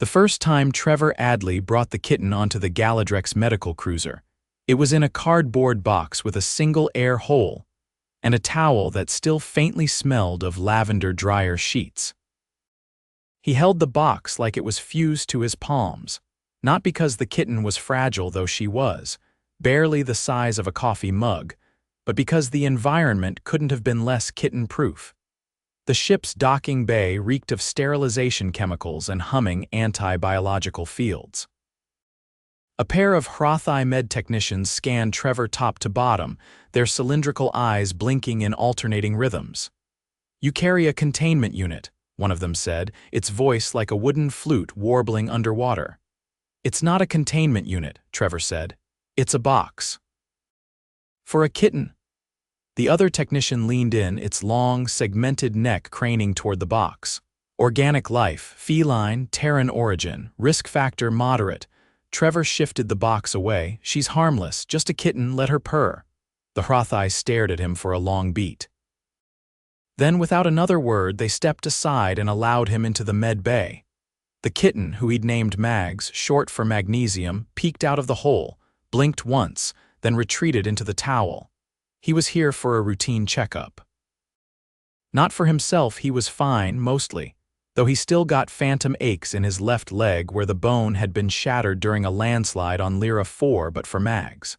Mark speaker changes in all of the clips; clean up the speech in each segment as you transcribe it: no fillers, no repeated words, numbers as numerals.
Speaker 1: The first time Trevor Adley brought the kitten onto the Galadrex Medical Cruiser, it was in a cardboard box with a single air hole and a towel that still faintly smelled of lavender dryer sheets. He held the box like it was fused to his palms, not because the kitten was fragile though she was, barely the size of a coffee mug, but because the environment couldn't have been less kitten-proof. The ship's docking bay reeked of sterilization chemicals and humming anti-biological fields. A pair of Sci-Fi med technicians scanned Trevor top to bottom, their cylindrical eyes blinking in alternating rhythms. "You carry a containment unit," one of them said, its voice like a wooden flute warbling underwater. "It's not a containment unit," Trevor said. "It's a box." "For a kitten." The other technician leaned in, its long, segmented neck craning toward the box. "Organic life, feline, Terran origin, risk factor moderate." Trevor shifted the box away. "She's harmless, just a kitten, let her purr." The Sci-Fi stared at him for a long beat. Then, without another word, they stepped aside and allowed him into the med bay. The kitten, who he'd named Mags, short for magnesium, peeked out of the hole, blinked once, then retreated into the towel. He was here for a routine checkup. Not for himself, he was fine, mostly, though he still got phantom aches in his left leg where the bone had been shattered during a landslide on Lyra 4, but for Mags.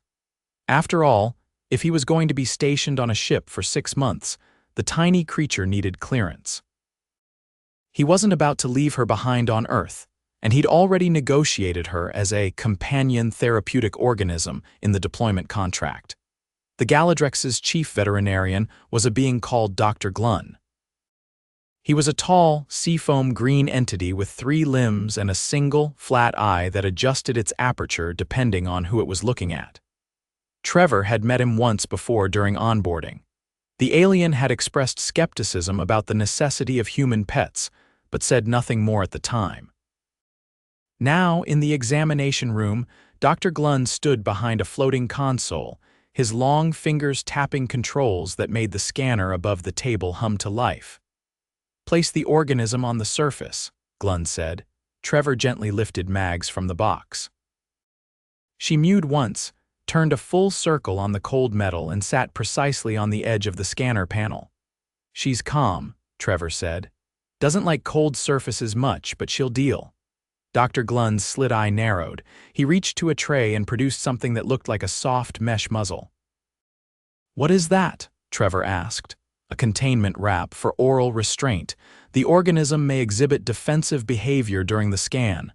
Speaker 1: After all, if he was going to be stationed on a ship for 6 months, the tiny creature needed clearance. He wasn't about to leave her behind on Earth, and he'd already negotiated her as a companion therapeutic organism in the deployment contract. The Galadrex's chief veterinarian was a being called Dr. Glunn. He was a tall, seafoam green entity with 3 limbs and a single, flat eye that adjusted its aperture depending on who it was looking at. Trevor had met him once before during onboarding. The alien had expressed skepticism about the necessity of human pets, but said nothing more at the time. Now, in the examination room, Dr. Glunn stood behind a floating console, his long fingers tapping controls that made the scanner above the table hum to life. "Place the organism on the surface," Glunn said. Trevor gently lifted Mags from the box. She mewed once, turned a full circle on the cold metal and sat precisely on the edge of the scanner panel. "She's calm," Trevor said. "Doesn't like cold surfaces much, but she'll deal." Dr. Glunn's slit eye narrowed. He reached to a tray and produced something that looked like a soft mesh muzzle. "What is that?" Trevor asked. "A containment wrap for oral restraint. The organism may exhibit defensive behavior during the scan."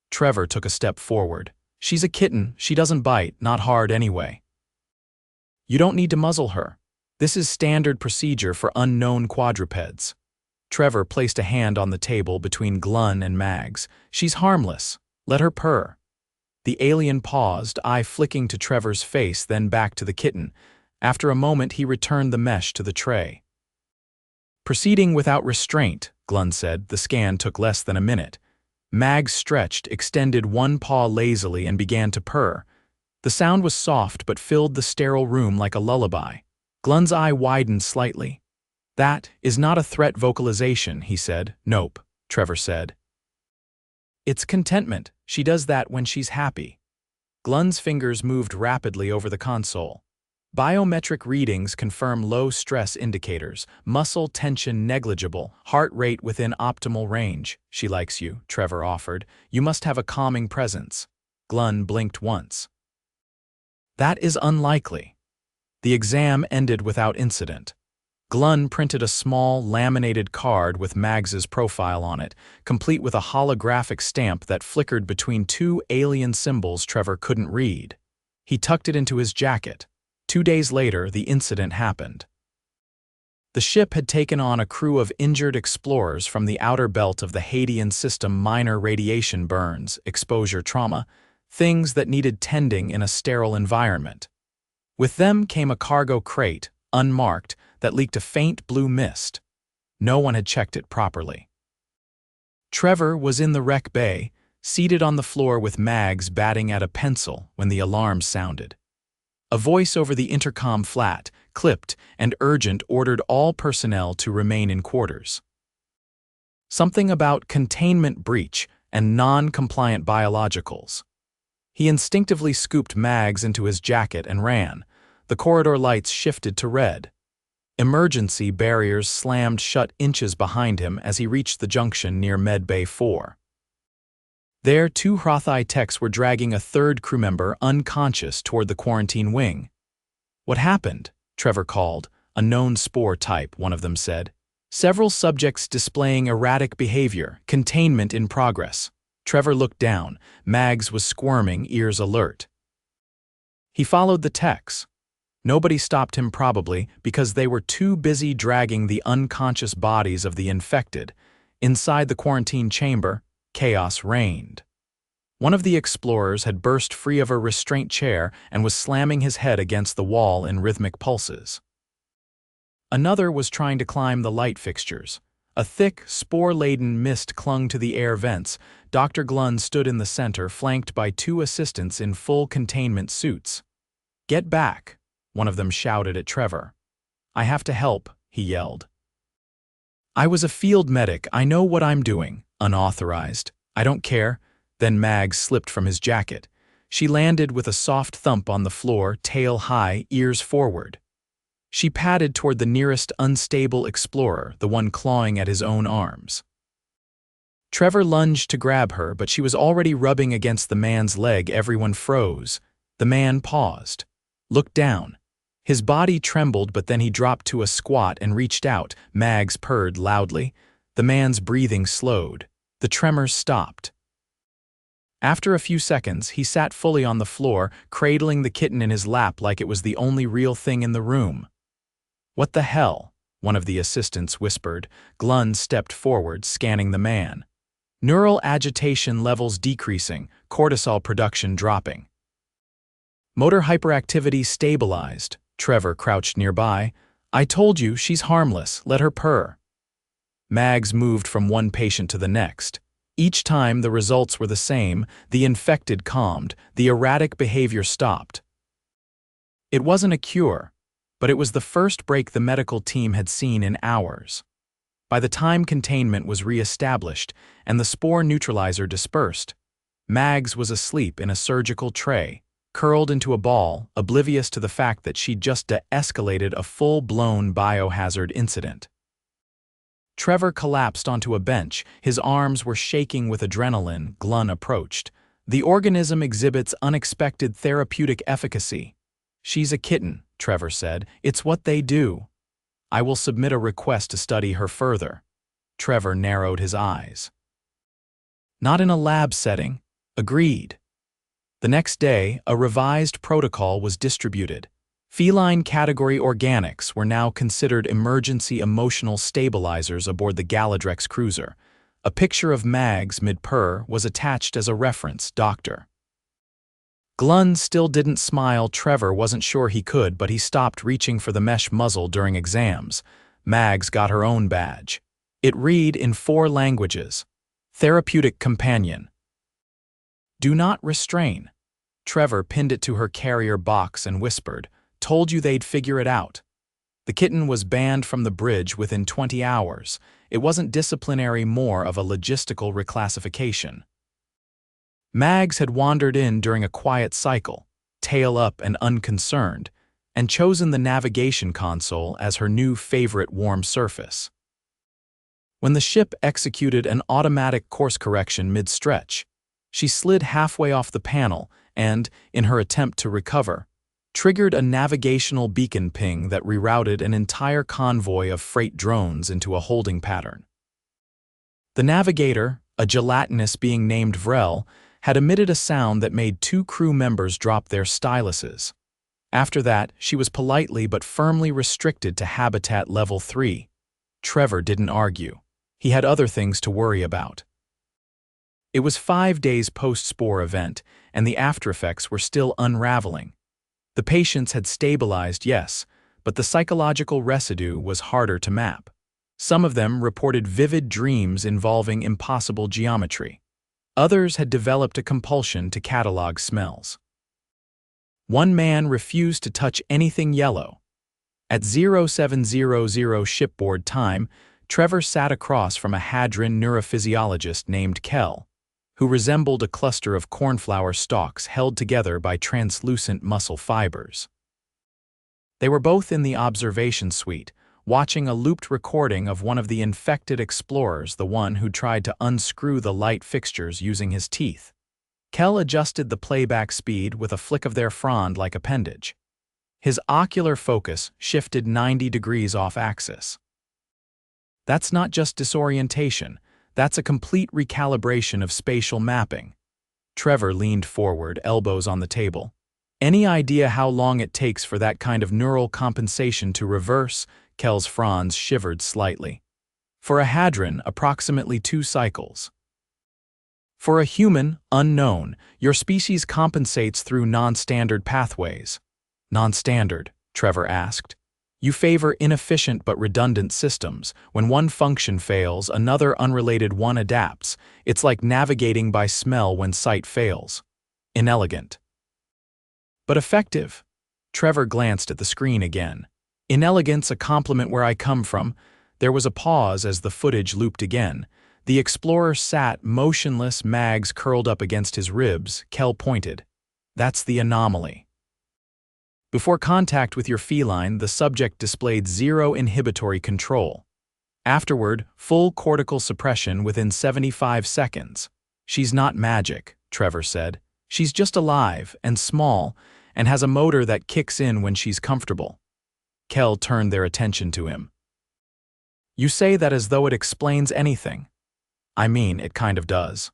Speaker 1: Trevor took a step forward. "She's a kitten, she doesn't bite, not hard anyway." "You don't need to muzzle her. This is standard procedure for unknown quadrupeds." Trevor placed a hand on the table between Glunn and Mags. "She's harmless. Let her purr." The alien paused, eye flicking to Trevor's face, then back to the kitten. After a moment, he returned the mesh to the tray. "Proceeding without restraint," Glunn said. The scan took less than a minute. Mags stretched, extended one paw lazily, and began to purr. The sound was soft but filled the sterile room like a lullaby. Glunn's eye widened slightly. "That is not a threat vocalization," he said. "Nope," Trevor said. "It's contentment. She does that when she's happy." Glunn's fingers moved rapidly over the console. Biometric readings confirm low stress indicators, muscle tension negligible, heart rate within optimal range. "She likes you," Trevor offered. "You must have a calming presence." Glunn blinked once. "That is unlikely." The exam ended without incident. Glunn printed a small, laminated card with Mags's profile on it, complete with a holographic stamp that flickered between 2 alien symbols Trevor couldn't read. He tucked it into his jacket. 2 days later, the incident happened. The ship had taken on a crew of injured explorers from the outer belt of the Hadean system. Minor radiation burns, exposure trauma, things that needed tending in a sterile environment. With them came a cargo crate, unmarked, that leaked a faint blue mist. No one had checked it properly. Trevor was in the wreck bay, seated on the floor with Mags batting at a pencil when the alarm sounded. A voice over the intercom flat, clipped, and urgent ordered all personnel to remain in quarters. Something about containment breach, and non-compliant biologicals. He instinctively scooped mags into his jacket and ran. The corridor lights shifted to red. Emergency barriers slammed shut inches behind him as he reached the junction near Med Bay 4. There, 2 Hrothai techs were dragging a third crew member unconscious toward the quarantine wing. "What happened?" Trevor called. "A known spore type," one of them said. "Several subjects displaying erratic behavior, containment in progress." Trevor looked down. Mags was squirming, ears alert. He followed the techs. Nobody stopped him, probably because they were too busy dragging the unconscious bodies of the infected. Inside the quarantine chamber, chaos reigned. One of the explorers had burst free of a restraint chair and was slamming his head against the wall in rhythmic pulses. Another was trying to climb the light fixtures. A thick, spore-laden mist clung to the air vents. Dr. Glunn stood in the center, flanked by 2 assistants in full containment suits. "Get back," one of them shouted at Trevor. "I have to help," he yelled. "I was a field medic. I know what I'm doing." "Unauthorized. I don't care." Then Mags slipped from his jacket. She landed with a soft thump on the floor, tail high, ears forward. She padded toward the nearest unstable explorer, the one clawing at his own arms. Trevor lunged to grab her, but she was already rubbing against the man's leg. Everyone froze. The man paused, looked down. His body trembled, but then he dropped to a squat and reached out. Mags purred loudly. The man's breathing slowed. The tremors stopped. After a few seconds, he sat fully on the floor, cradling the kitten in his lap like it was the only real thing in the room. "What the hell?" one of the assistants whispered. Glunn stepped forward, scanning the man. Neural agitation levels decreasing, cortisol production dropping. Motor hyperactivity stabilized. Trevor crouched nearby. "I told you, she's harmless. Let her purr." Mags moved from one patient to the next. Each time the results were the same. The infected calmed. The erratic behavior stopped. It wasn't a cure, but it was the first break the medical team had seen in hours. By the time containment was re-established and the spore neutralizer dispersed, Mags was asleep in a surgical tray, curled into a ball, oblivious to the fact that she'd just de-escalated a full-blown biohazard incident. Trevor collapsed onto a bench. His arms were shaking with adrenaline. Glunn approached. "The organism exhibits unexpected therapeutic efficacy." "She's a kitten," Trevor said. "It's what they do." "I will submit a request to study her further." Trevor narrowed his eyes. "Not in a lab setting." "Agreed." The next day, a revised protocol was distributed. Feline category organics were now considered emergency emotional stabilizers aboard the Galadrex Cruiser. A picture of Mags mid-purr was attached as a reference, Dr. Glunn still didn't smile. Trevor wasn't sure he could, but he stopped reaching for the mesh muzzle during exams. Mags got her own badge. It read in 4 languages. Therapeutic companion. "Do not restrain." Trevor pinned it to her carrier box and whispered, "Told you they'd figure it out." The kitten was banned from the bridge within 20 hours. It wasn't disciplinary, more of a logistical reclassification. Mags had wandered in during a quiet cycle, tail up and unconcerned, and chosen the navigation console as her new favorite warm surface. When the ship executed an automatic course correction mid-stretch, she slid halfway off the panel and, in her attempt to recover, triggered a navigational beacon ping that rerouted an entire convoy of freight drones into a holding pattern. The navigator, a gelatinous being named Vrel, had emitted a sound that made 2 crew members drop their styluses. After that, she was politely but firmly restricted to habitat level 3. Trevor didn't argue. He had other things to worry about. It was 5 days post-spore event, and the aftereffects were still unraveling. The patients had stabilized, yes, but the psychological residue was harder to map. Some of them reported vivid dreams involving impossible geometry. Others had developed a compulsion to catalog smells. One man refused to touch anything yellow. At 0700 shipboard time, Trevor sat across from a Hadron neurophysiologist named Kell. who resembled a cluster of cornflower stalks held together by translucent muscle fibers. They were both in the observation suite, watching a looped recording of one of the infected explorers, the one who tried to unscrew the light fixtures using his teeth. Kell adjusted the playback speed with a flick of their frond-like appendage. His ocular focus shifted 90 degrees off-axis. That's not just disorientation, that's a complete recalibration of spatial mapping. Trevor leaned forward, elbows on the table. Any idea how long it takes for that kind of neural compensation to reverse? Kell's fronds shivered slightly. For a hadron, approximately 2 cycles. For a human, unknown, your species compensates through non-standard pathways. Non-standard? Trevor asked. You favor inefficient but redundant systems. When one function fails, another unrelated one adapts. It's like navigating by smell when sight fails. Inelegant. But effective. Trevor glanced at the screen again. Inelegance a compliment where I come from. There was a pause as the footage looped again. The explorer sat motionless, mags curled up against his ribs. Kell pointed. That's the anomaly. Before contact with your feline, the subject displayed zero inhibitory control. Afterward, full cortical suppression within 75 seconds. She's not magic, Trevor said. She's just alive and small and has a motor that kicks in when she's comfortable. Kell turned their attention to him. You say that as though it explains anything. I mean, it kind of does.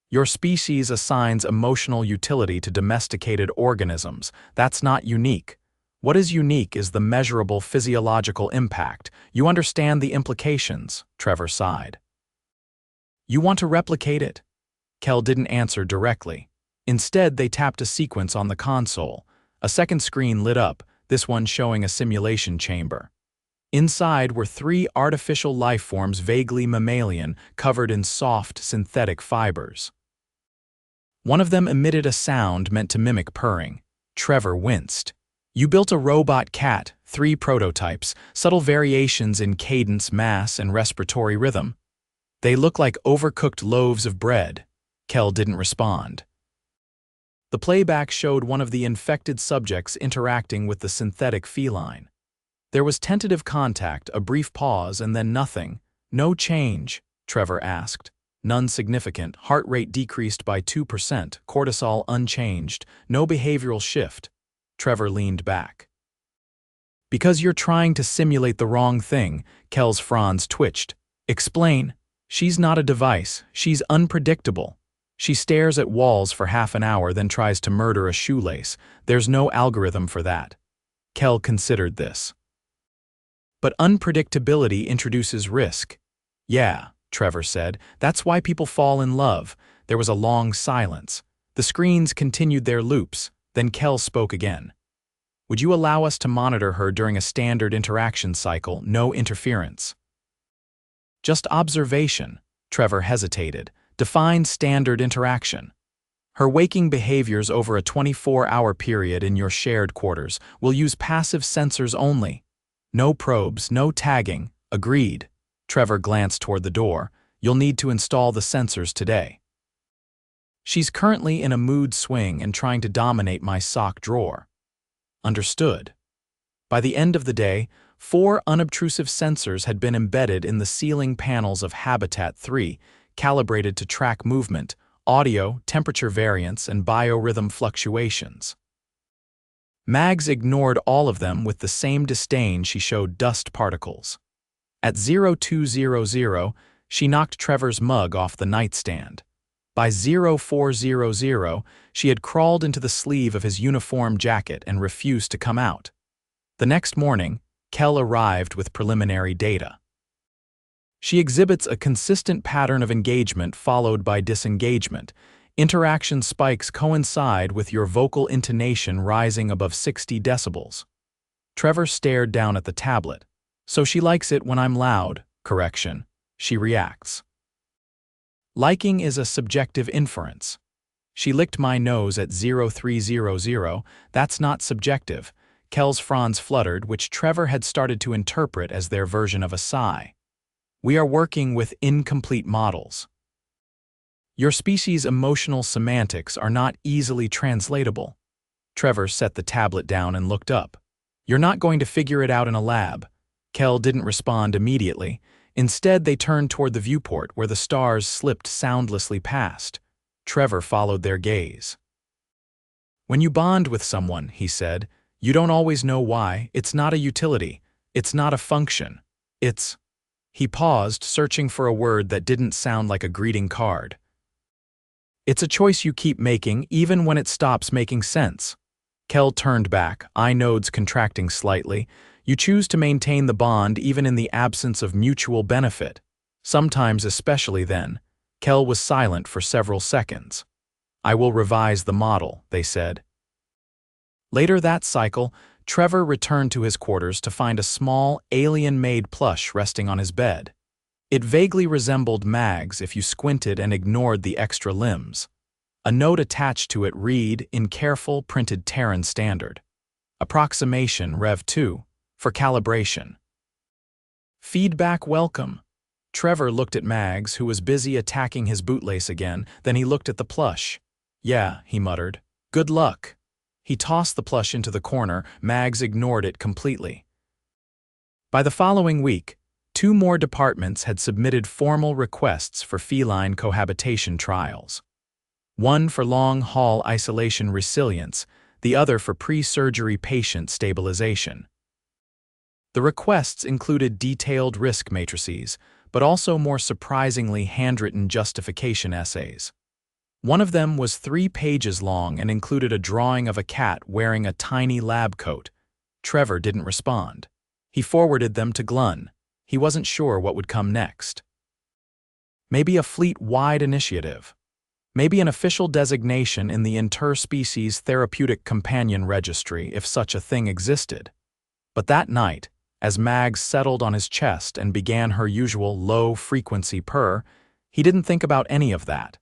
Speaker 1: Your species assigns emotional utility to domesticated organisms. That's not unique. What is unique is the measurable physiological impact. You understand the implications, Trevor sighed. You want to replicate it? Kell didn't answer directly. Instead, they tapped a sequence on the console. A second screen lit up, this one showing a simulation chamber. Inside were 3 artificial life forms vaguely mammalian, covered in soft, synthetic fibers. One of them emitted a sound meant to mimic purring. Trevor winced. You built a robot cat, 3 prototypes, subtle variations in cadence, mass, and respiratory rhythm. They look like overcooked loaves of bread. Kell didn't respond. The playback showed one of the infected subjects interacting with the synthetic feline. There was tentative contact, a brief pause, and then nothing. No change, Trevor asked. None significant, heart rate decreased by 2%, cortisol unchanged, no behavioral shift. Trevor leaned back. Because you're trying to simulate the wrong thing, Kell's fronds twitched. Explain. She's not a device, she's unpredictable. She stares at walls for half an hour, then tries to murder a shoelace. There's no algorithm for that. Kell considered this. But unpredictability introduces risk. Yeah, Trevor said. That's why people fall in love. There was a long silence. The screens continued their loops. Then Kell spoke again. Would you allow us to monitor her during a standard interaction cycle, no interference? Just observation. Trevor hesitated. Define standard interaction. Her waking behaviors over a 24-hour period in your shared quarters. Will use passive sensors only. No probes, no tagging. Agreed. Trevor glanced toward the door. You'll need to install the sensors today. She's currently in a mood swing and trying to dominate my sock drawer. Understood. By the end of the day, 4 unobtrusive sensors had been embedded in the ceiling panels of Habitat 3, calibrated to track movement, audio, temperature variance, and biorhythm fluctuations. Mags ignored all of them with the same disdain she showed dust particles. At 0200, she knocked Trevor's mug off the nightstand. By 0400, she had crawled into the sleeve of his uniform jacket and refused to come out. The next morning, Kell arrived with preliminary data. She exhibits a consistent pattern of engagement followed by disengagement. Interaction spikes coincide with your vocal intonation rising above 60 decibels. Trevor stared down at the tablet. So she likes it when I'm loud. Correction. She reacts. Liking is a subjective inference. She licked my nose at 0300. That's not subjective. Kell's fronds fluttered, which Trevor had started to interpret as their version of a sigh. We are working with incomplete models. Your species' emotional semantics are not easily translatable. Trevor set the tablet down and looked up. You're not going to figure it out in a lab. Kel didn't respond immediately. Instead, they turned toward the viewport where the stars slipped soundlessly past. Trevor followed their gaze. When you bond with someone, he said, you don't always know why. It's not a utility. It's not a function. It's... He paused, searching for a word that didn't sound like a greeting card. It's a choice you keep making even when it stops making sense. Kel turned back, eye nodes contracting slightly. You choose to maintain the bond even in the absence of mutual benefit. Sometimes, especially then. Kel was silent for several seconds. I will revise the model, they said. Later that cycle, Trevor returned to his quarters to find a small, alien-made plush resting on his bed. It vaguely resembled Mag's if you squinted and ignored the extra limbs. A note attached to it read, in careful, printed Terran standard. Approximation Rev 2, for calibration. Feedback welcome. Trevor looked at Mags, who was busy attacking his bootlace again, then he looked at the plush. Yeah, he muttered. Good luck. He tossed the plush into the corner. Mags ignored it completely. By the following week, 2 more departments had submitted formal requests for feline cohabitation trials. One for long-haul isolation resilience, the other for pre-surgery patient stabilization. The requests included detailed risk matrices, but also more surprisingly handwritten justification essays. One of them was 3 pages long and included a drawing of a cat wearing a tiny lab coat. Trevor didn't respond. He forwarded them to Glunn. He wasn't sure what would come next. Maybe a fleet-wide initiative. Maybe an official designation in the interspecies therapeutic companion registry if such a thing existed. But that night, as Mags settled on his chest and began her usual low-frequency purr, he didn't think about any of that.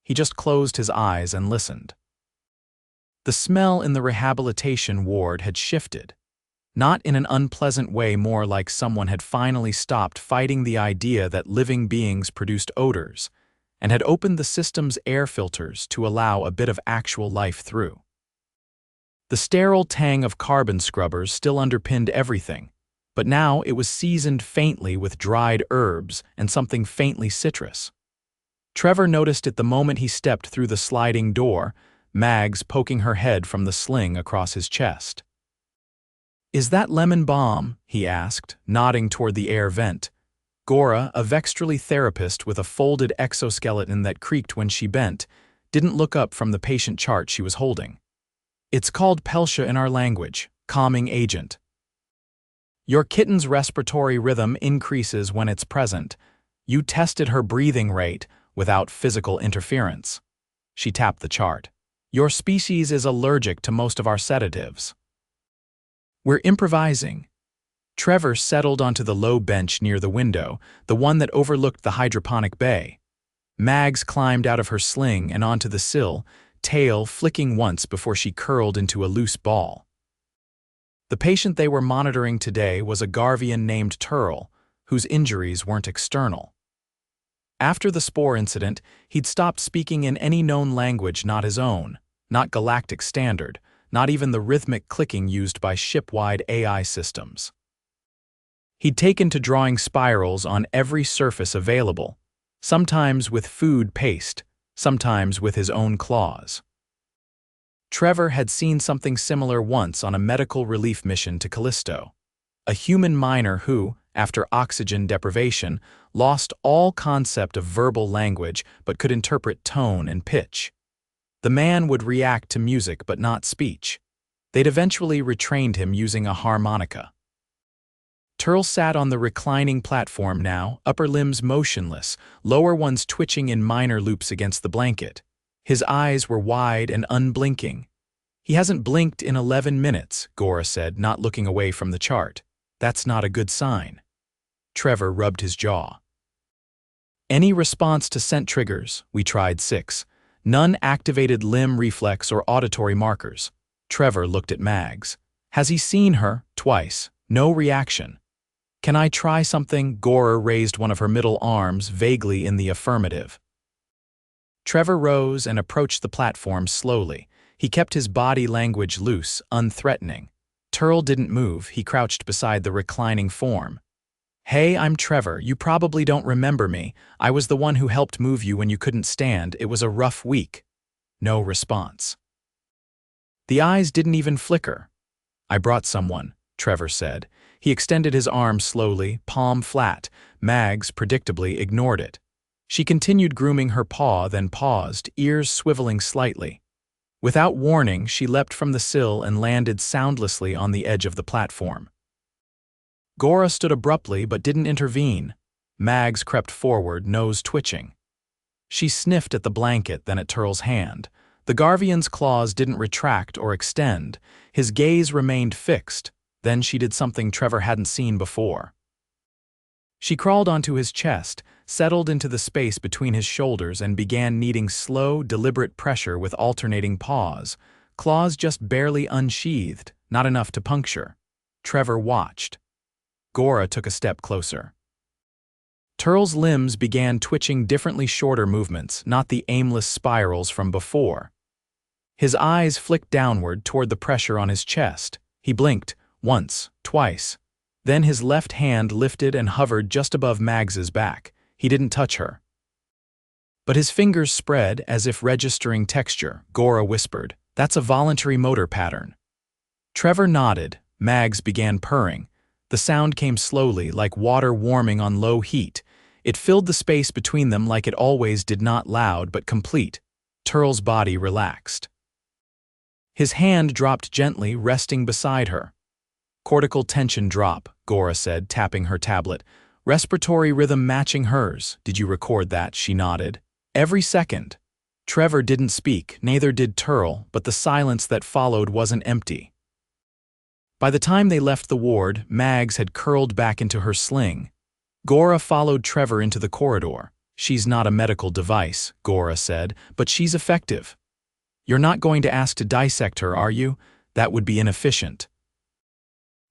Speaker 1: He just closed his eyes and listened. The smell in the rehabilitation ward had shifted. Not in an unpleasant way, more like someone had finally stopped fighting the idea that living beings produced odors, and had opened the system's air filters to allow a bit of actual life through. The sterile tang of carbon scrubbers still underpinned everything, but now it was seasoned faintly with dried herbs and something faintly citrus. Trevor noticed it the moment he stepped through the sliding door, Mags poking her head from the sling across his chest. Is that lemon balm? He asked, nodding toward the air vent. Gora, a Vextrally therapist with a folded exoskeleton that creaked when she bent, didn't look up from the patient chart she was holding. It's called Peltia in our language, calming agent. Your kitten's respiratory rhythm increases when it's present. You tested her breathing rate without physical interference. She tapped the chart. Your species is allergic to most of our sedatives. We're improvising. Trevor settled onto the low bench near the window, the one that overlooked the hydroponic bay. Mags climbed out of her sling and onto the sill, tail flicking once before she curled into a loose ball. The patient they were monitoring today was a Garvian named Turl, whose injuries weren't external. After the spore incident, he'd stopped speaking in any known language not his own, not Galactic Standard, not even the rhythmic clicking used by ship-wide AI systems. He'd taken to drawing spirals on every surface available, sometimes with food paste, sometimes with his own claws. Trevor had seen something similar once on a medical relief mission to Callisto. A human miner who, after oxygen deprivation, lost all concept of verbal language but could interpret tone and pitch. The man would react to music but not speech. They'd eventually retrained him using a harmonica. Turl sat on the reclining platform now, upper limbs motionless, lower ones twitching in minor loops against the blanket. His eyes were wide and unblinking. He hasn't blinked in 11 minutes, Gora said, not looking away from the chart. That's not a good sign. Trevor rubbed his jaw. Any response to scent triggers? We tried 6. None activated limb reflex or auditory markers. Trevor looked at Mags. Has he seen her? Twice. No reaction. Can I try something? Gora raised one of her middle arms, vaguely in the affirmative. Trevor rose and approached the platform slowly. He kept his body language loose, unthreatening. Turl didn't move. He crouched beside the reclining form. "Hey, I'm Trevor. You probably don't remember me. I was the one who helped move you when you couldn't stand. It was a rough week." No response. The eyes didn't even flicker. "I brought someone," Trevor said. He extended his arm slowly, palm flat. Mags, predictably, ignored it. She continued grooming her paw, then paused, ears swiveling slightly. Without warning, she leapt from the sill and landed soundlessly on the edge of the platform. Gora stood abruptly but didn't intervene. Mags crept forward, nose twitching. She sniffed at the blanket, then at Turl's hand. The Garvian's claws didn't retract or extend. His gaze remained fixed. Then she did something Trevor hadn't seen before. She crawled onto his chest, settled into the space between his shoulders, and began kneading slow, deliberate pressure with alternating paws, claws just barely unsheathed, not enough to puncture. Trevor watched. Gora took a step closer. Turl's limbs began twitching differently, shorter movements, not the aimless spirals from before. His eyes flicked downward toward the pressure on his chest. He blinked, once, twice. Then his left hand lifted and hovered just above Mags's back. He didn't touch her. But his fingers spread as if registering texture. Gora whispered, "That's a voluntary motor pattern." Trevor nodded. Mags began purring. The sound came slowly, like water warming on low heat. It filled the space between them like it always did, not loud but complete. Turl's body relaxed. His hand dropped gently, resting beside her. "Cortical tension drop," Gora said, tapping her tablet. "Respiratory rhythm matching hers. Did you record that?" She nodded. "Every second." Trevor didn't speak, neither did Turl, but the silence that followed wasn't empty. By the time they left the ward, Mags had curled back into her sling. Gora followed Trevor into the corridor. "She's not a medical device," Gora said, "but she's effective." "You're not going to ask to dissect her, are you? That would be inefficient."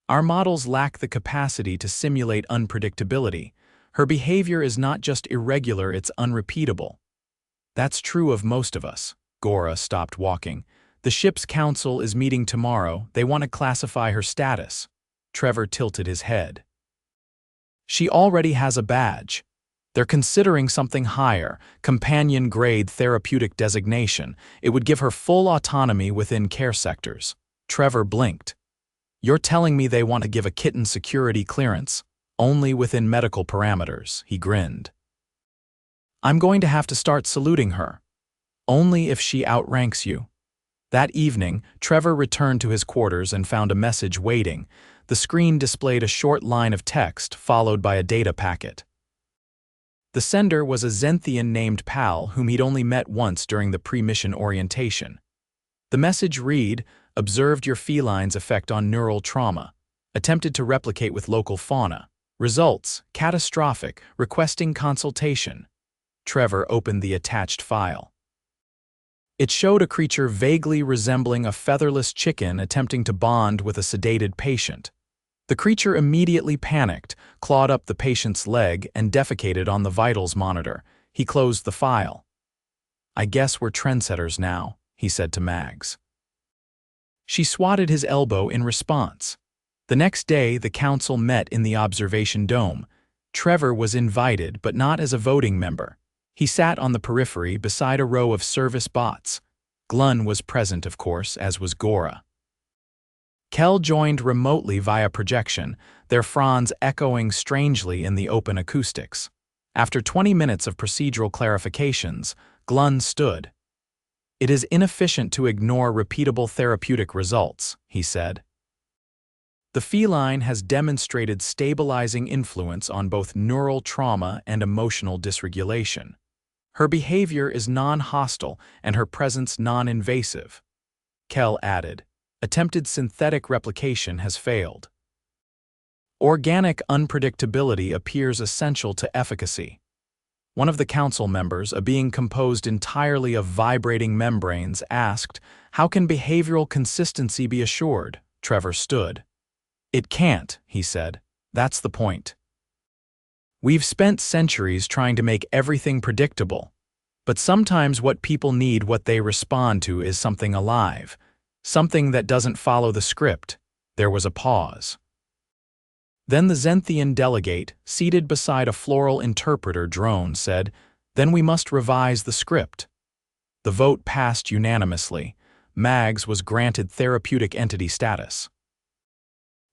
Speaker 1: "Our models lack the capacity to simulate unpredictability. Her behavior is not just irregular, it's unrepeatable." "That's true of most of us." Gora stopped walking. "The ship's council is meeting tomorrow. They want to classify her status." Trevor tilted his head. "She already has a badge. They're considering something higher, companion-grade therapeutic designation. It would give her full autonomy within care sectors." Trevor blinked. "You're telling me they want to give a Kitten security clearance, only within medical parameters?" He grinned. "I'm going to have to start saluting her. Only if she outranks you." That evening, Trevor returned to his quarters and found a message waiting. The screen displayed a short line of text, followed by a data packet. The sender was a Zenthian named Pal, whom he'd only met once during the pre-mission orientation. The message read, "Observed your feline's effect on neural trauma. Attempted to replicate with local fauna. Results, catastrophic, requesting consultation." Trevor opened the attached file. It showed a creature vaguely resembling a featherless chicken attempting to bond with a sedated patient. The creature immediately panicked, clawed up the patient's leg, and defecated on the vitals monitor. He closed the file. "I guess we're trendsetters now," he said to Mags. She swatted his elbow in response. The next day, the council met in the observation dome. Trevor was invited, but not as a voting member. He sat on the periphery beside a row of service bots. Glun was present, of course, as was Gora. Kel joined remotely via projection, their fronds echoing strangely in the open acoustics. After 20 minutes of procedural clarifications, Glun stood. "It is inefficient to ignore repeatable therapeutic results," he said. "The feline has demonstrated stabilizing influence on both neural trauma and emotional dysregulation. Her behavior is non-hostile and her presence non-invasive." Kel added, "Attempted synthetic replication has failed. Organic unpredictability appears essential to efficacy." One of the council members, a being composed entirely of vibrating membranes, asked, "How can behavioral consistency be assured?" Trevor stood. "It can't," he said. "That's the point. We've spent centuries trying to make everything predictable. But sometimes what they respond to is something alive, something that doesn't follow the script. There was a pause. Then the Zenthian delegate, seated beside a floral interpreter drone, said, "Then we must revise the script." The vote passed unanimously. Mags was granted therapeutic entity status.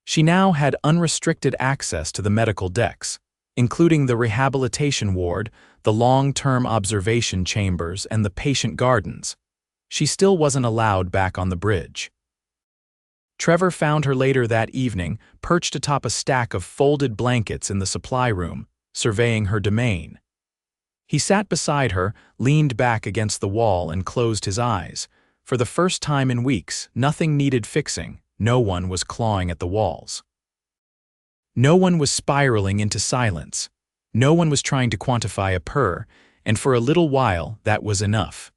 Speaker 1: She now had unrestricted access to the medical decks, including the rehabilitation ward, the long-term observation chambers, and the patient gardens. She still wasn't allowed back on the bridge. Trevor found her later that evening, perched atop a stack of folded blankets in the supply room, surveying her domain. He sat beside her, leaned back against the wall, and closed his eyes. For the first time in weeks, nothing needed fixing. No one was clawing at the walls. No one was spiraling into silence. No one was trying to quantify a purr, and for a little while that was enough.